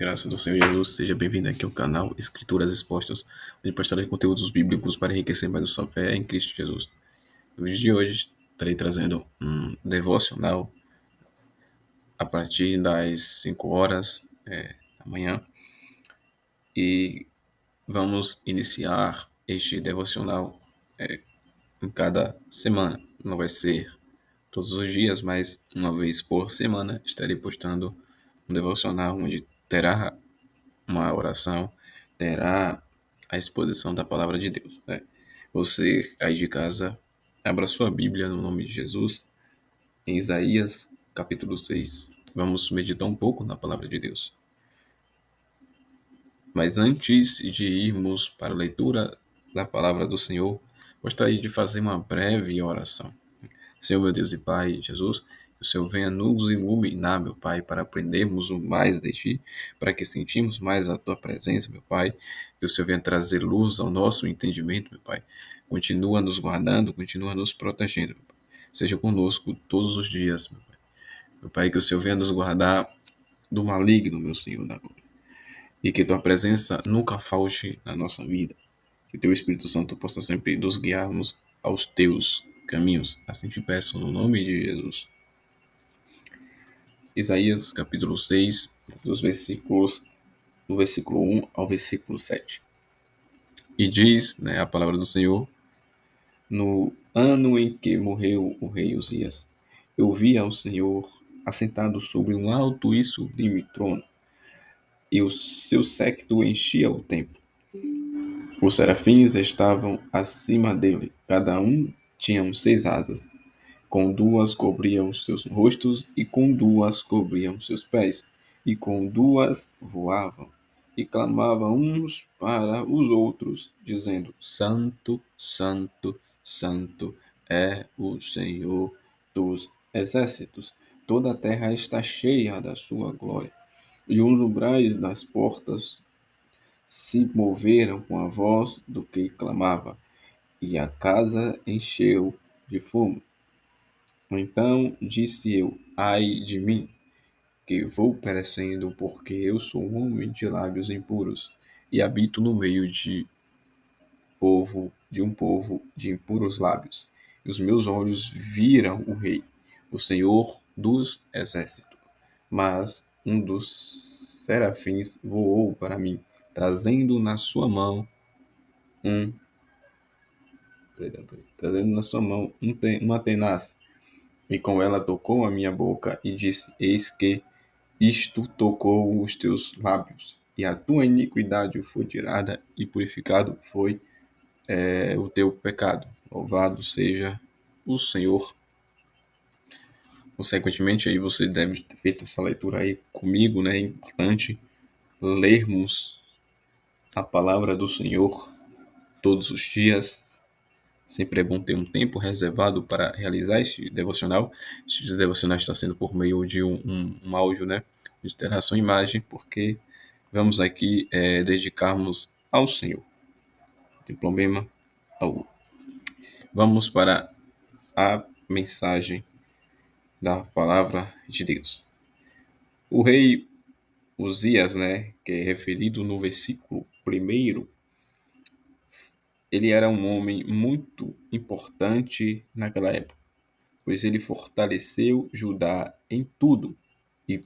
graça do Senhor Jesus, seja bem-vindo aqui ao canal Escrituras Expostas, onde postarei conteúdos bíblicos para enriquecer mais a sua fé em Cristo Jesus. No vídeo de hoje estarei trazendo um devocional a partir das 5 horas da manhã e vamos iniciar este devocional em cada semana. Não vai ser todos os dias, mas uma vez por semana estarei postando um devocional onde terá uma oração, terá a exposição da palavra de Deus. Você aí de casa, abra sua Bíblia no nome de Jesus, em Isaías capítulo 6. Vamos meditar um pouco na palavra de Deus. Mas antes de irmos para a leitura da palavra do Senhor, gostaria de fazer uma breve oração. Senhor, meu Deus e Pai, Jesus, que o Senhor venha nos iluminar, meu Pai, para aprendermos o mais de Ti, para que sentimos mais a Tua presença, meu Pai, que o Senhor venha trazer luz ao nosso entendimento, meu Pai. Continua nos guardando, continua nos protegendo, meu Pai. Seja conosco todos os dias, meu Pai. Meu Pai, que o Senhor venha nos guardar do maligno, meu Senhor, da glória. E que Tua presença nunca falte na nossa vida. Que Teu Espírito Santo possa sempre nos guiarmos aos Teus caminhos. Assim te peço no nome de Jesus. Isaías capítulo 6, do versículo 1 ao versículo 7. E diz, a palavra do Senhor: no ano em que morreu o rei Uzias, eu vi ao Senhor assentado sobre um alto e sublime trono, e o seu séquito enchia o templo. Os serafins estavam acima dele, cada um tinha 6 asas. Com 2 cobriam seus rostos, e com 2 cobriam seus pés, e com 2 voavam, e clamavam uns para os outros, dizendo: Santo, Santo, Santo é o Senhor dos exércitos. Toda a terra está cheia da sua glória. E os umbrais das portas se moveram com a voz do que clamava, e a casa encheu de fumo. Então disse eu: ai de mim, que vou perecendo, porque eu sou um homem de lábios impuros, e habito no meio de um povo de impuros lábios. E os meus olhos viram o Rei, o Senhor dos exércitos. Mas um dos serafins voou para mim, trazendo na sua mão uma tenaz, e com ela tocou a minha boca e disse: eis que isto tocou os teus lábios, e a tua iniquidade foi tirada, e purificado foi o teu pecado. Louvado seja o Senhor. Consequentemente, aí você deve ter feito essa leitura aí comigo, É importante lermos a palavra do Senhor todos os dias. Sempre é bom ter um tempo reservado para realizar este devocional. Este devocional está sendo por meio de um áudio, de terá sua imagem, porque vamos aqui dedicarmos ao Senhor. Não tem problema algum. Vamos para a mensagem da palavra de Deus. O rei Uzias, que é referido no versículo 1, ele era um homem muito importante naquela época, pois ele fortaleceu Judá em tudo, e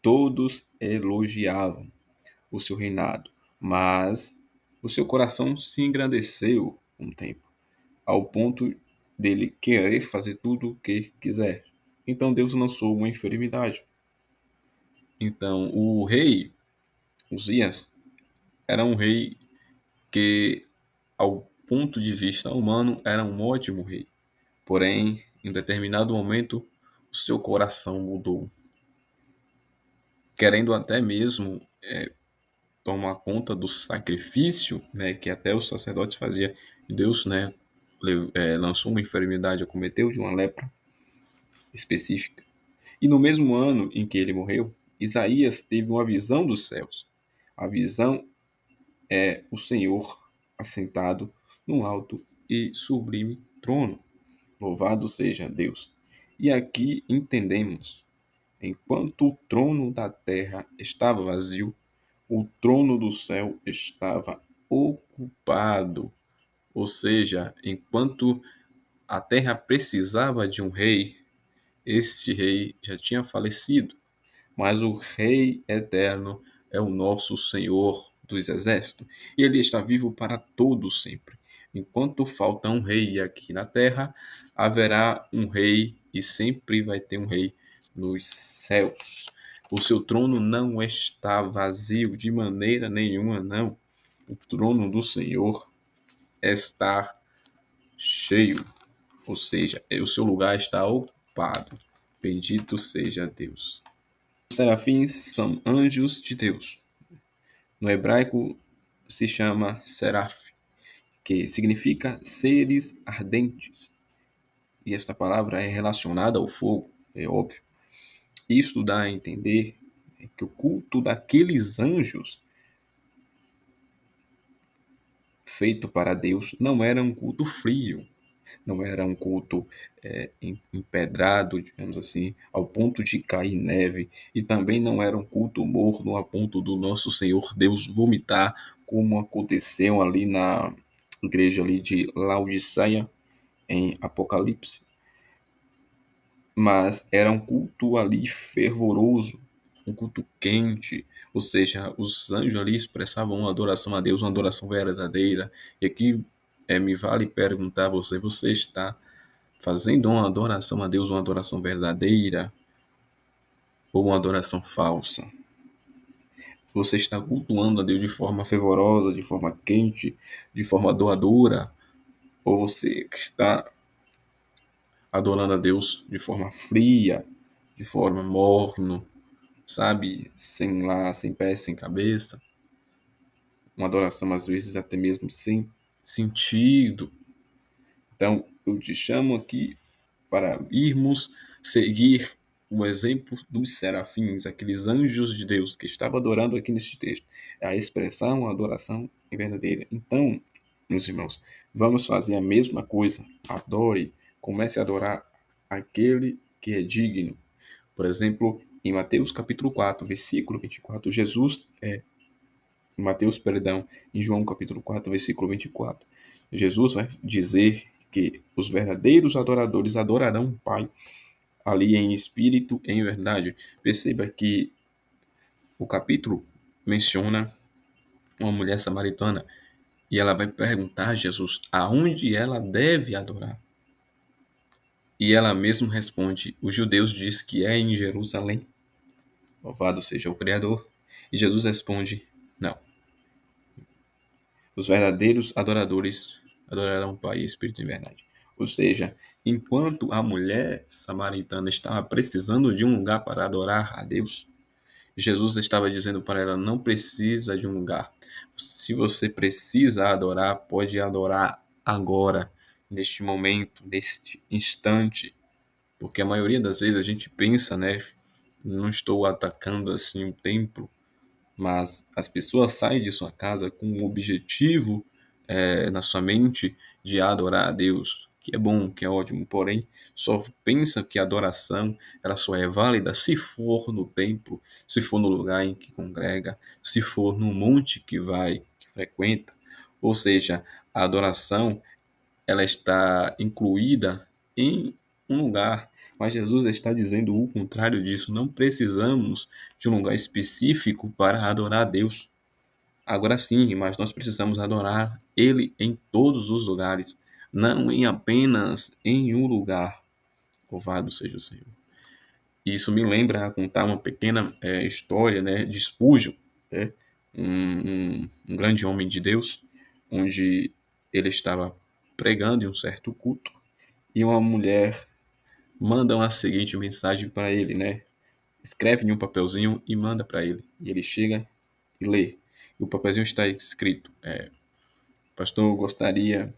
todos elogiavam o seu reinado. Mas o seu coração se engrandeceu um tempo, ao ponto dele querer fazer tudo o que quiser. Então Deus lançou uma enfermidade. Então o rei Uzias era um rei que, ao ponto de vista humano, era um ótimo rei. Porém, em determinado momento, o seu coração mudou, querendo até mesmo tomar conta do sacrifício, que até os sacerdotes faziam. Deus, lançou uma enfermidade, acometeu de uma lepra específica. E no mesmo ano em que ele morreu, Isaías teve uma visão dos céus. A visão é o Senhor assentado num alto e sublime trono. Louvado seja Deus. E aqui entendemos: enquanto o trono da terra estava vazio, o trono do céu estava ocupado. Ou seja, enquanto a terra precisava de um rei, este rei já tinha falecido. Mas o Rei eterno é o nosso Senhor dos Exércitos, e ele está vivo para todo sempre. Enquanto falta um rei aqui na terra, haverá um rei e sempre vai ter um rei nos céus. O seu trono não está vazio de maneira nenhuma, não. O trono do Senhor está cheio, ou seja, o seu lugar está ocupado. Bendito seja Deus. Os serafins são anjos de Deus. No hebraico se chama seraf, que significa seres ardentes. E esta palavra é relacionada ao fogo, é óbvio. Isto dá a entender que o culto daqueles anjos feito para Deus não era um culto frio, não era um culto empedrado, digamos assim, ao ponto de cair neve, e também não era um culto morno a ponto do nosso Senhor Deus vomitar, como aconteceu ali na igreja ali de Laodiceia, em Apocalipse. Mas era um culto ali fervoroso, um culto quente, ou seja, os anjos ali expressavam uma adoração a Deus, uma adoração verdadeira. E aqui me vale perguntar a você, você está fazendo uma adoração a Deus, uma adoração verdadeira ou uma adoração falsa? Você está cultuando a Deus de forma fervorosa, de forma quente, de forma doadora? Ou você está adorando a Deus de forma fria, de forma morno, sabe? Sem pé, sem cabeça? Uma adoração às vezes até mesmo sem sentido. Então, eu te chamo aqui para irmos seguir o exemplo dos serafins, aqueles anjos de Deus que estavam adorando aqui neste texto. É a expressão, a adoração verdadeira. Então, meus irmãos, vamos fazer a mesma coisa. Adore, comece a adorar aquele que é digno. Por exemplo, em Mateus capítulo 4, versículo 24, em João capítulo 4, versículo 24, Jesus vai dizer que os verdadeiros adoradores adorarão o Pai ali em espírito, em verdade. Perceba que o capítulo menciona uma mulher samaritana e ela vai perguntar a Jesus aonde ela deve adorar. E ela mesma responde: os judeus dizem que é em Jerusalém. Louvado seja o Criador. E Jesus responde: não. Os verdadeiros adoradores adorarão o Pai em espírito e em verdade. Ou seja, enquanto a mulher samaritana estava precisando de um lugar para adorar a Deus, Jesus estava dizendo para ela: não precisa de um lugar. Se você precisa adorar, pode adorar agora, neste momento, neste instante. Porque a maioria das vezes a gente pensa, né? Não estou atacando assim o templo, mas as pessoas saem de sua casa com um objetivo na sua mente de adorar a Deus, que é bom, que é ótimo, porém só pensa que a adoração ela só é válida se for no templo, se for no lugar em que congrega, se for no monte que frequenta. Ou seja, a adoração ela está incluída em um lugar, mas Jesus está dizendo o contrário disso. Não precisamos de um lugar específico para adorar a Deus. Agora sim, mas nós precisamos adorar Ele em todos os lugares, não em apenas em um lugar. Louvado seja o Senhor. Isso me lembra contar uma pequena história, né, de Spurgeon, né, um grande homem de Deus, onde ele estava pregando em um certo culto e uma mulher manda a seguinte mensagem para ele, né? Escreve em um papelzinho e manda para ele. E ele chega e lê. E o papelzinho está escrito: pastor, eu gostaria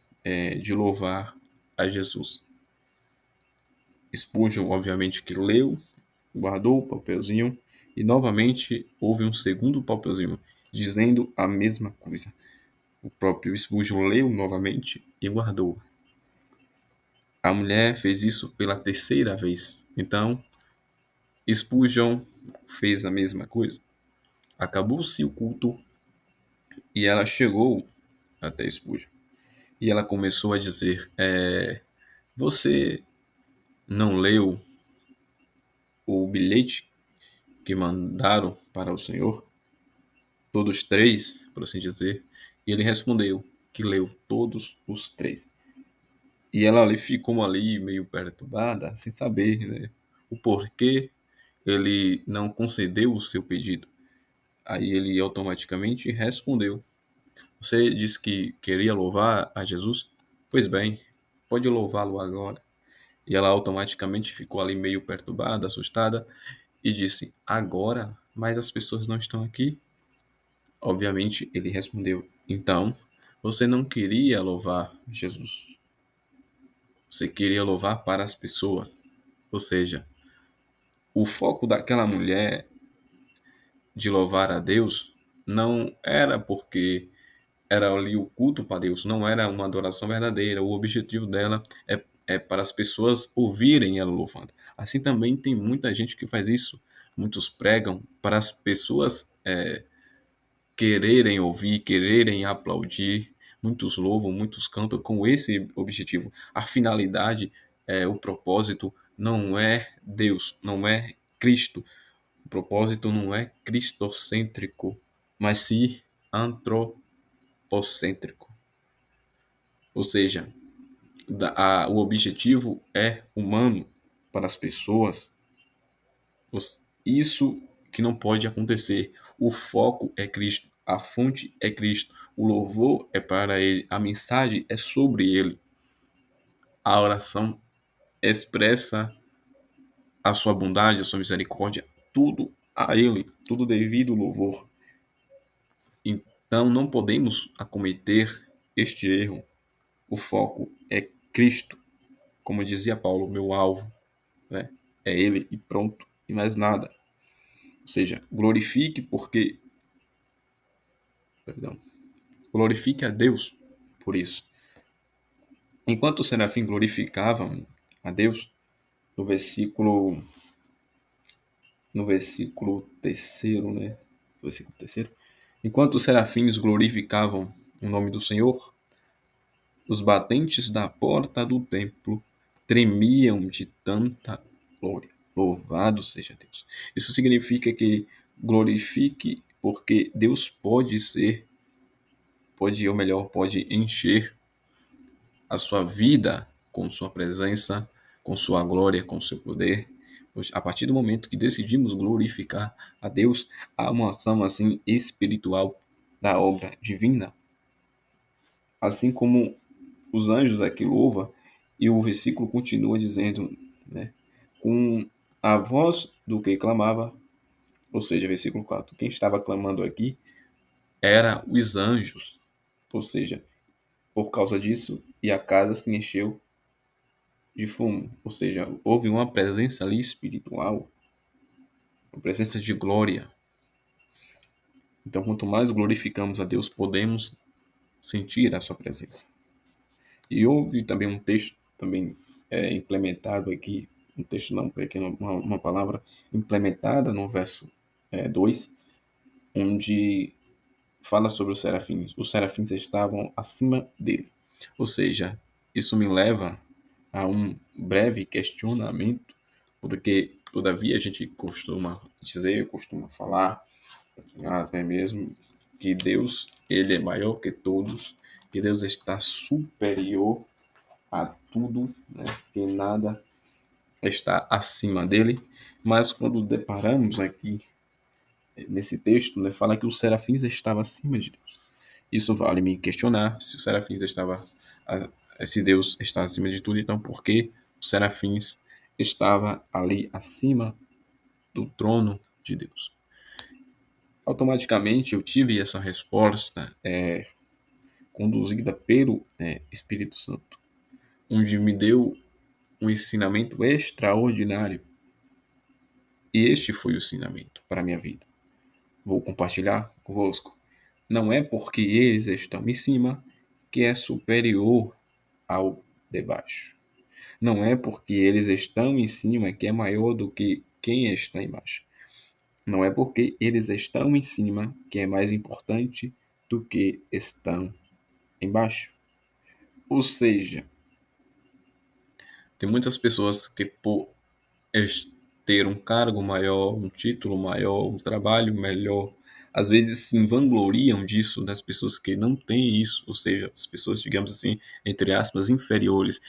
de louvar a Jesus. Spurgeon, obviamente, que leu, guardou o papelzinho e novamente houve um segundo papelzinho dizendo a mesma coisa. O próprio Spurgeon leu novamente e guardou. A mulher fez isso pela terceira vez. Então, Spurgeon fez a mesma coisa. Acabou-se o culto e ela chegou até Spurgeon. E ela começou a dizer: você não leu o bilhete que mandaram para o senhor? Todos três, por assim dizer. E ele respondeu que leu todos os três. E ela ali ficou ali meio perturbada, sem saber, né, o porquê ele não concedeu o seu pedido. Aí ele automaticamente respondeu: você disse que queria louvar a Jesus? Pois bem, pode louvá-lo agora. E ela automaticamente ficou ali meio perturbada, assustada, e disse: agora? Mas as pessoas não estão aqui? Obviamente ele respondeu: então, você não queria louvar Jesus. Você queria louvar para as pessoas. Ou seja, o foco daquela mulher de louvar a Deus não era porque era ali o culto para Deus, não era uma adoração verdadeira. O objetivo dela é para as pessoas ouvirem ela louvando. Assim também tem muita gente que faz isso. Muitos pregam para as pessoas quererem ouvir, quererem aplaudir. Muitos louvam, muitos cantam com esse objetivo. A finalidade, o propósito não é Deus, não é Cristo. O propósito não é cristocêntrico, mas sim antropocêntrico. Ou seja, o objetivo é humano para as pessoas. Isso que não pode acontecer. O foco é Cristo, a fonte é Cristo, o louvor é para Ele, a mensagem é sobre Ele. A oração expressa a sua bondade, a sua misericórdia, tudo a Ele, tudo devido ao louvor. Então não podemos acometer este erro. O foco é Cristo, como dizia Paulo, meu alvo, né? É Ele e pronto, e mais nada. Ou seja, glorifique a Deus por isso. Enquanto os serafins glorificavam a Deus, no versículo terceiro, né? Versículo terceiro. Enquanto os serafins glorificavam o nome do Senhor, os batentes da porta do templo tremiam de tanta glória. Louvado seja Deus. Isso significa que glorifique porque Deus pode pode encher a sua vida com sua presença, com sua glória, com seu poder. A partir do momento que decidimos glorificar a Deus, há uma ação assim espiritual da obra divina. Assim como os anjos aqui louvam, e o versículo continua dizendo, né, com a voz do que clamava, ou seja, versículo 4, quem estava clamando aqui era os anjos, ou seja, por causa disso, e a casa se encheu de fumo, ou seja, houve uma presença ali espiritual, uma presença de glória. Então, quanto mais glorificamos a Deus, podemos sentir a sua presença. E houve também um texto também implementado aqui, um texto não, pequeno, uma palavra implementada no verso 2, onde fala sobre os serafins. Os serafins estavam acima dele. Ou seja, isso me leva a um breve questionamento, porque todavia a gente costuma dizer, costuma falar, até mesmo que Deus, ele é maior que todos, que Deus está superior a tudo, né? Que nada está acima dele. Mas quando deparamos aqui nesse texto, né, fala que os serafins estavam acima de Deus. Isso vale me questionar se os serafins se Deus está acima de tudo, então por que os serafins estavam ali acima do trono de Deus? Automaticamente eu tive essa resposta conduzida pelo Espírito Santo, onde me deu um ensinamento extraordinário. E este foi o ensinamento para a minha vida. Vou compartilhar convosco. Não é porque eles estão em cima que é superior ao de baixo. Não é porque eles estão em cima que é maior do que quem está embaixo. Não é porque eles estão em cima que é mais importante do que estão embaixo. Ou seja, tem muitas pessoas que por ter um cargo maior, um título maior, um trabalho melhor, às vezes se vangloriam disso, das pessoas que não têm isso, ou seja, as pessoas, digamos assim, entre aspas, inferiores,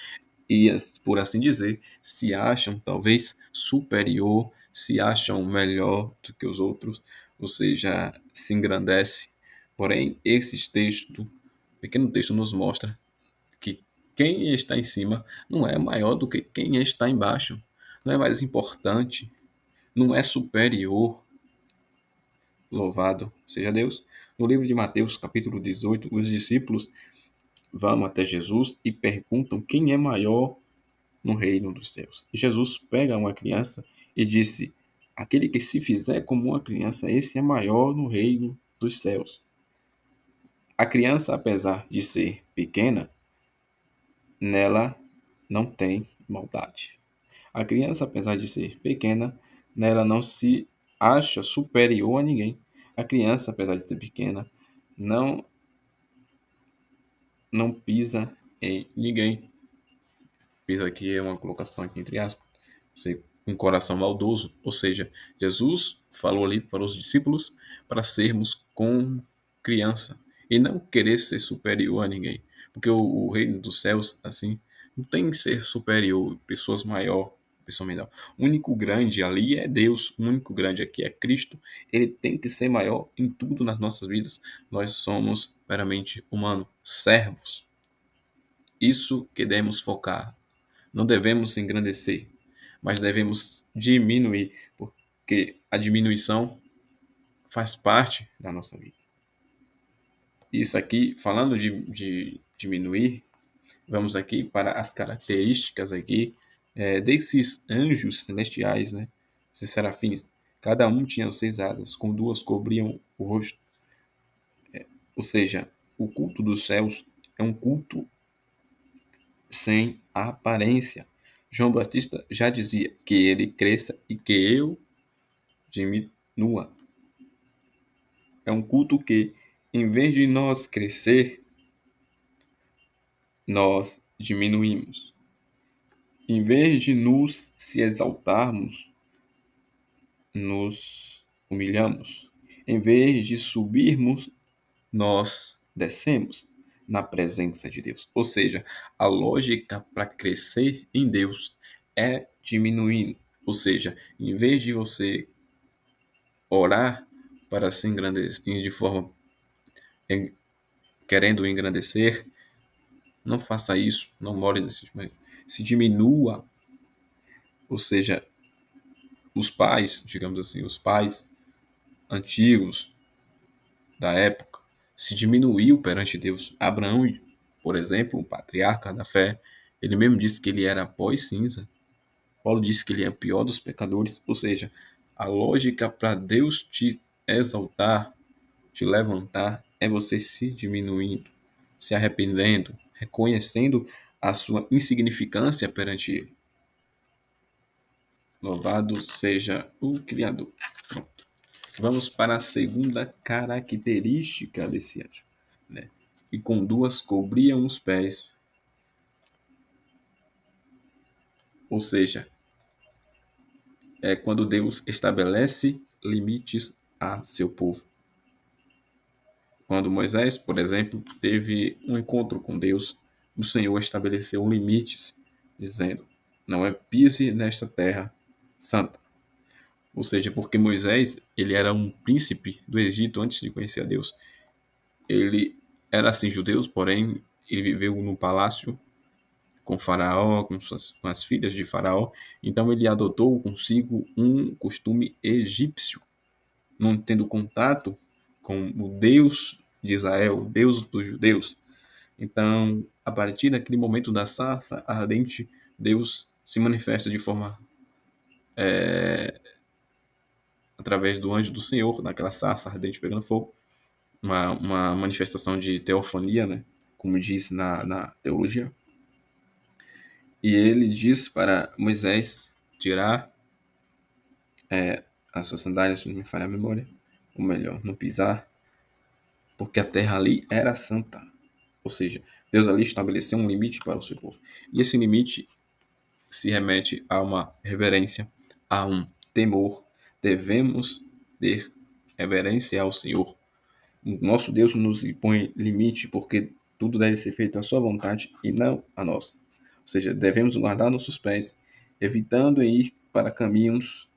e, por assim dizer, se acham talvez superior, se acham melhor do que os outros, ou seja, se engrandece. Porém, esse texto, pequeno texto, nos mostra que quem está em cima não é maior do que quem está embaixo, não é mais importante, não é superior. Louvado seja Deus. No livro de Mateus, capítulo 18, os discípulos vão até Jesus e perguntam quem é maior no reino dos céus. E Jesus pega uma criança e disse: aquele que se fizer como uma criança, esse é maior no reino dos céus. A criança, apesar de ser pequena, nela não tem maldade. A criança, apesar de ser pequena, nela não se acha superior a ninguém. A criança, apesar de ser pequena, não pisa em ninguém. Pisa aqui é uma colocação aqui entre aspas. Um coração maldoso, ou seja, Jesus falou ali para os discípulos para sermos como criança e não querer ser superior a ninguém, porque o reino dos céus assim não tem que ser superior, pessoas maior, pessoa menor. O único grande ali é Deus, o único grande aqui é Cristo. Ele tem que ser maior em tudo nas nossas vidas. Nós somos meramente humanos, servos. Isso que devemos focar. Não devemos engrandecer, mas devemos diminuir, porque a diminuição faz parte da nossa vida. Isso aqui, falando de diminuir, vamos aqui para as características aqui desses anjos celestiais, né? Esses serafins. Cada um tinha 6 asas, com 2 cobriam o rosto. Ou seja, o culto dos céus é um culto sem aparência. João Batista já dizia que ele cresça e que eu diminua. É um culto que, em vez de nós crescer, nós diminuímos. Em vez de nos se exaltarmos, nos humilhamos. Em vez de subirmos, nós descemos na presença de Deus. Ou seja, a lógica para crescer em Deus é diminuindo. Ou seja, em vez de você orar para se engrandecer de forma querendo engrandecer, não faça isso, não more desse jeito. Se diminua, ou seja, os pais, digamos assim, os pais antigos da época, se diminuiu perante Deus. Abraão, por exemplo, o patriarca da fé, ele mesmo disse que ele era pó e cinza. Paulo disse que ele é o pior dos pecadores, ou seja, a lógica para Deus te exaltar, te levantar, é você se diminuindo, se arrependendo, reconhecendo a sua insignificância perante Ele. Louvado seja o Criador. Pronto. Vamos para a segunda característica desse anjo, né? E com 2 cobriam os pés, ou seja, é quando Deus estabelece limites a seu povo. Quando Moisés, por exemplo, teve um encontro com Deus, o Senhor estabeleceu limites, dizendo: não é pise nesta terra santa. Ou seja, porque Moisés, ele era um príncipe do Egito antes de conhecer a Deus. Ele era assim judeu, porém ele viveu no palácio com Faraó, com as filhas de Faraó. Então ele adotou consigo um costume egípcio, não tendo contato com o Deus de Israel, o Deus dos judeus. Então, a partir daquele momento da sarça ardente, Deus se manifesta de forma através do anjo do Senhor, naquela sarça ardente pegando fogo, uma manifestação de teofania, né? Como diz na teologia. E ele diz para Moisés tirar as suas sandálias, se não me falha a memória, ou melhor, não pisar, porque a terra ali era santa. Ou seja, Deus ali estabeleceu um limite para o seu povo. E esse limite se remete a uma reverência, a um temor. Devemos ter reverência ao Senhor. O nosso Deus nos impõe limite, porque tudo deve ser feito à sua vontade e não a nossa. Ou seja, devemos guardar nossos pés, evitando ir para caminhos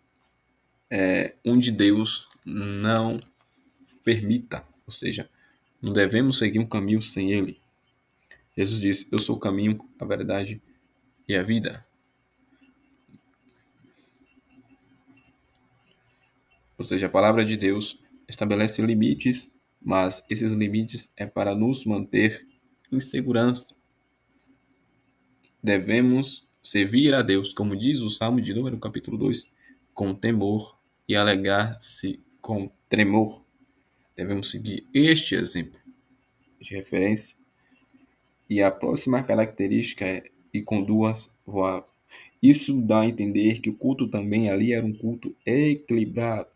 onde Deus não permita. Ou seja, não devemos seguir um caminho sem Ele. Jesus disse: eu sou o caminho, a verdade e a vida. Ou seja, a palavra de Deus estabelece limites, mas esses limites é para nos manter em segurança. Devemos servir a Deus, como diz o Salmo de número capítulo 2, com temor e alegrar-se com tremor. Devemos seguir este exemplo de referência. E a próxima característica é e com duas voar. Isso dá a entender que o culto também ali era um culto equilibrado.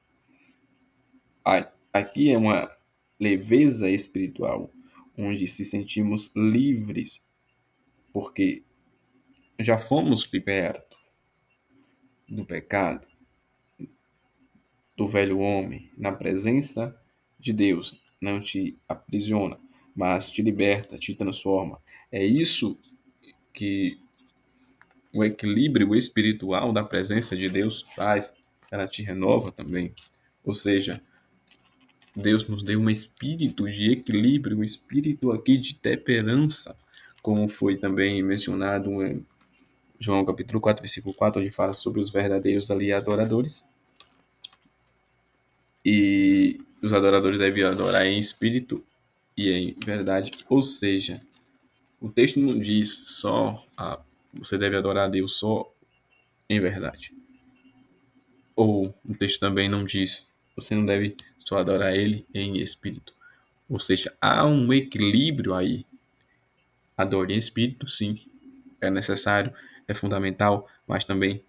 Aqui é uma leveza espiritual, onde se sentimos livres, porque já fomos libertos do pecado, do velho homem, na presença de Deus. Não te aprisiona, mas te liberta, te transforma. É isso que o equilíbrio espiritual da presença de Deus faz. Ela te renova também. Ou seja, Deus nos deu um espírito de equilíbrio, um espírito aqui de temperança, como foi também mencionado em João capítulo 4, versículo 4, onde fala sobre os verdadeiros ali adoradores. E os adoradores devem adorar em espírito e em verdade. Ou seja, o texto não diz só você deve adorar a Deus só em verdade. Ou o texto também não diz você não deve só adorar Ele em espírito. Ou seja, há um equilíbrio aí. Adore em espírito, sim, é necessário, é fundamental, mas também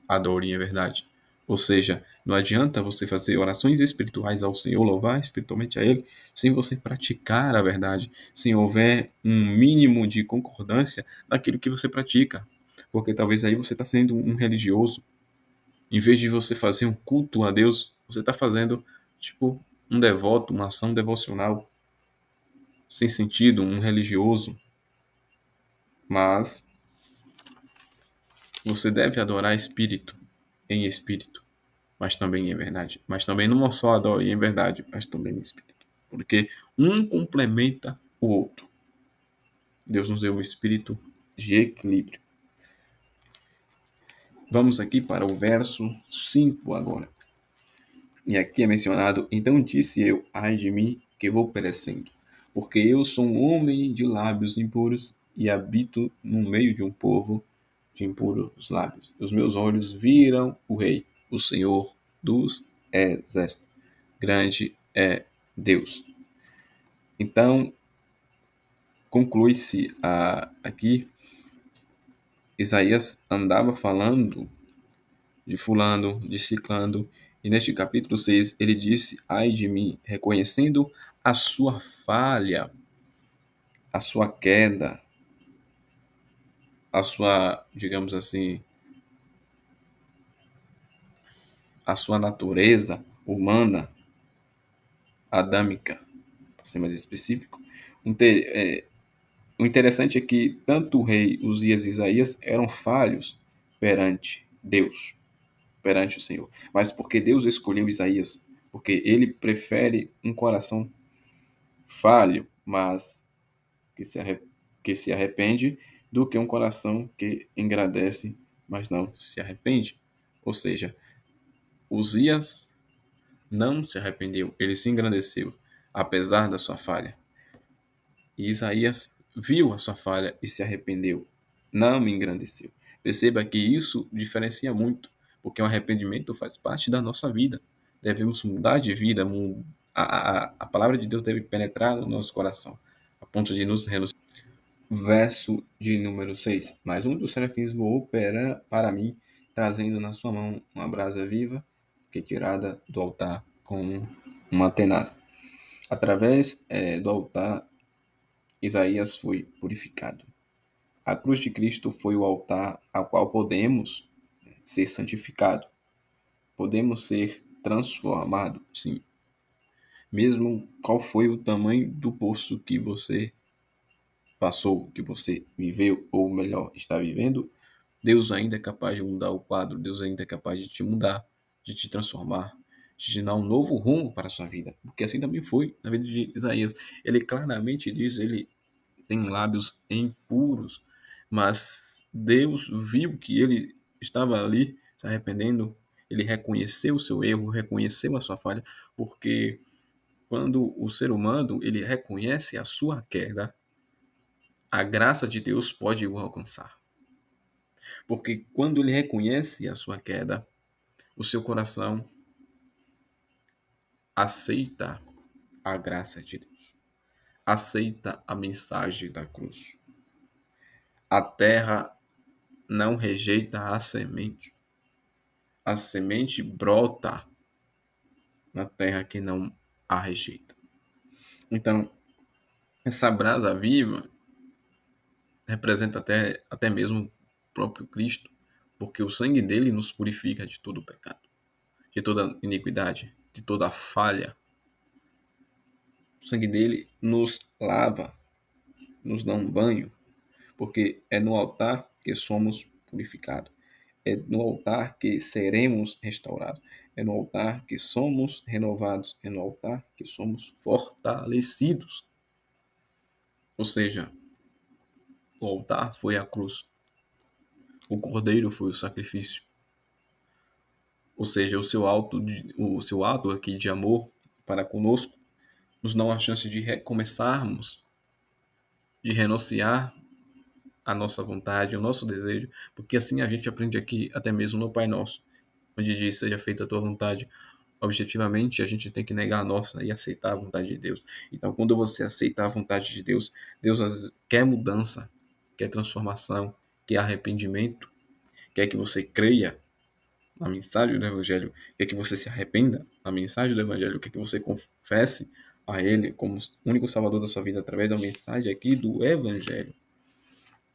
adore em verdade. Ou seja, não adianta você fazer orações espirituais ao Senhor, louvar espiritualmente a Ele, sem você praticar a verdade, sem houver um mínimo de concordância naquilo que você pratica. Porque talvez aí você está sendo um religioso. Em vez de você fazer um culto a Deus, você está fazendo tipo um devoto, uma ação devocional sem sentido, um religioso. Mas você deve adorar em espírito, mas também em verdade. Mas também não só adore em verdade, mas também em espírito. Porque um complementa o outro. Deus nos deu um espírito de equilíbrio. Vamos aqui para o verso 5 agora. E aqui é mencionado: então disse eu, ai de mim, que vou perecendo, porque eu sou um homem de lábios impuros e habito no meio de um povo de impuros lábios. Os meus olhos viram o Rei, o Senhor dos exércitos. Grande é Deus. Então, conclui-se aqui, Isaías andava falando de fulano, de ciclano, e neste capítulo 6 ele disse, ai de mim, reconhecendo a sua falha, a sua queda, a sua, digamos assim, a sua natureza humana, adâmica, para ser mais específico. O interessante é que tanto o rei Uzias e Isaías eram falhos perante Deus, perante o Senhor. Mas porque Deus escolheu Isaías, porque ele prefere um coração falho, mas que se arrepende, do que um coração que engrandece, mas não se arrepende. Ou seja, Uzias não se arrependeu, ele se engrandeceu, apesar da sua falha. E Isaías viu a sua falha e se arrependeu, não me engrandeceu. Perceba que isso diferencia muito, porque o arrependimento faz parte da nossa vida. Devemos mudar de vida, a palavra de Deus deve penetrar no nosso coração, a ponto de nos renovar. Verso de número 6. Mas um dos serafins voou para mim, trazendo na sua mão uma brasa viva, tirada do altar com uma tenaz. Através do altar, Isaías foi purificado. A cruz de Cristo foi o altar ao qual podemos ser santificados. Podemos ser transformados, sim. Mesmo qual foi o tamanho do poço que você passou, que você viveu, ou melhor, está vivendo, Deus ainda é capaz de mudar o quadro, Deus ainda é capaz de te mudar, de te transformar, de te dar um novo rumo para a sua vida. Porque assim também foi na vida de Isaías. Ele claramente diz, ele tem lábios impuros, mas Deus viu que ele estava ali se arrependendo, ele reconheceu o seu erro, reconheceu a sua falha, porque quando o ser humano ele reconhece a sua queda, a graça de Deus pode o alcançar. Porque quando ele reconhece a sua queda, o seu coração aceita a graça de Deus, aceita a mensagem da cruz. A terra não rejeita a semente brota na terra que não a rejeita. Então, essa brasa viva representa até mesmo o próprio Cristo, porque o sangue dele nos purifica de todo o pecado, de toda iniquidade, de toda falha. O sangue dele nos lava, nos dá um banho, porque é no altar que somos purificados. É no altar que seremos restaurados. É no altar que somos renovados. É no altar que somos fortalecidos. Ou seja, o altar foi a cruz. O cordeiro foi o sacrifício. Ou seja, o seu ato aqui de amor para conosco nos dá uma chance de recomeçarmos, de renunciar a nossa vontade, o nosso desejo, porque assim a gente aprende aqui até mesmo no Pai Nosso, onde diz, seja feita a tua vontade. Objetivamente, a gente tem que negar a nossa e aceitar a vontade de Deus. Então, quando você aceita a vontade de Deus, Deus quer mudança, quer transformação, quer arrependimento, quer que você creia na mensagem do Evangelho, quer que você se arrependa na mensagem do Evangelho, quer que você confesse a Ele como único Salvador da sua vida através da mensagem aqui do Evangelho.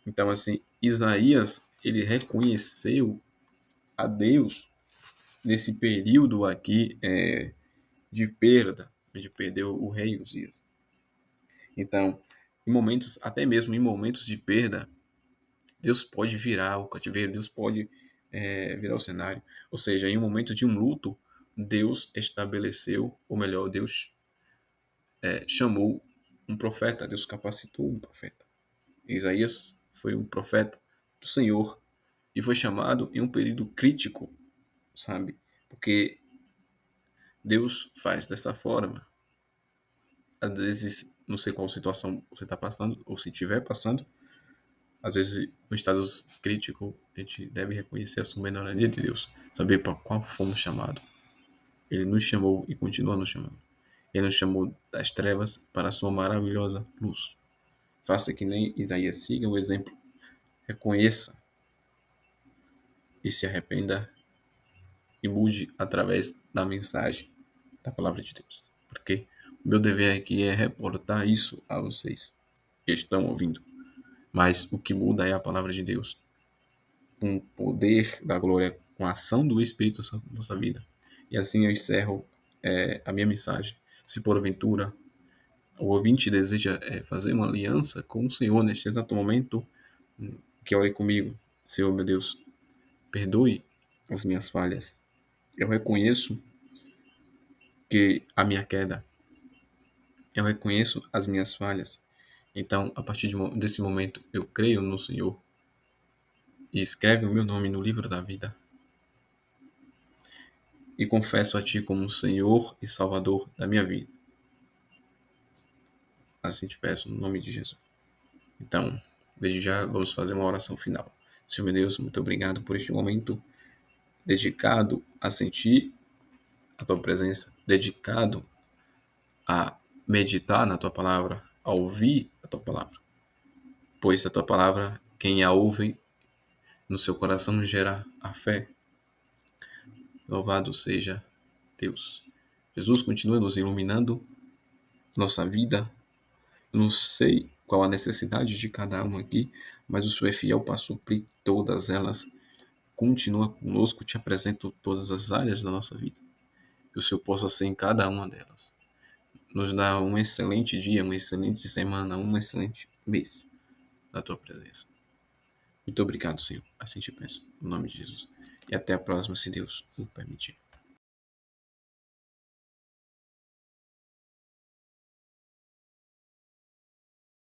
Então, assim, Isaías, ele reconheceu a Deus nesse período aqui de perda, onde perdeu o rei Uzias. Então, até mesmo em momentos de perda, Deus pode virar o cativeiro, Deus pode virar o cenário. Ou seja, em um momento de um luto, Deus estabeleceu, ou melhor, Deus chamou um profeta, Deus capacitou um profeta. Isaías foi um profeta do Senhor e foi chamado em um período crítico, sabe? Porque Deus faz dessa forma. Às vezes, não sei qual situação você está passando, ou se estiver passando, às vezes, no estado crítico, a gente deve reconhecer a soberania de Deus, saber para qual fomos chamados. Ele nos chamou e continua nos chamando. Ele nos chamou das trevas para a sua maravilhosa luz. Faça que nem Isaías, siga o exemplo, reconheça e se arrependa e mude através da mensagem da palavra de Deus. Porque o meu dever aqui é reportar isso a vocês que estão ouvindo. Mas o que muda é a palavra de Deus. Com o poder da glória, com a ação do Espírito Santo na nossa vida. E assim eu encerro a minha mensagem. Se porventura o ouvinte deseja fazer uma aliança com o Senhor neste exato momento, que ore comigo. Senhor, meu Deus, perdoe as minhas falhas. Eu reconheço que a minha queda, eu reconheço as minhas falhas. Então, a partir desse momento, eu creio no Senhor e escreve o meu nome no livro da vida. E confesso a Ti como Senhor e Salvador da minha vida. Assim te peço, no nome de Jesus. Então, desde já, vamos fazer uma oração final. Senhor meu Deus, muito obrigado por este momento dedicado a sentir a Tua presença, dedicado a meditar na Tua palavra, a ouvir a Tua palavra. Pois a Tua palavra, quem a ouve, no seu coração gera a fé. Louvado seja Deus. Jesus continua nos iluminando nossa vida. Eu não sei qual a necessidade de cada um aqui, mas o Senhor é fiel para suprir todas elas. Continua conosco, te apresento todas as áreas da nossa vida. Que o Senhor possa ser em cada uma delas. Nos dá um excelente dia, uma excelente semana, um excelente mês da tua presença. Muito obrigado, Senhor. Assim te peço, em nome de Jesus. E até a próxima, se Deus o permitir.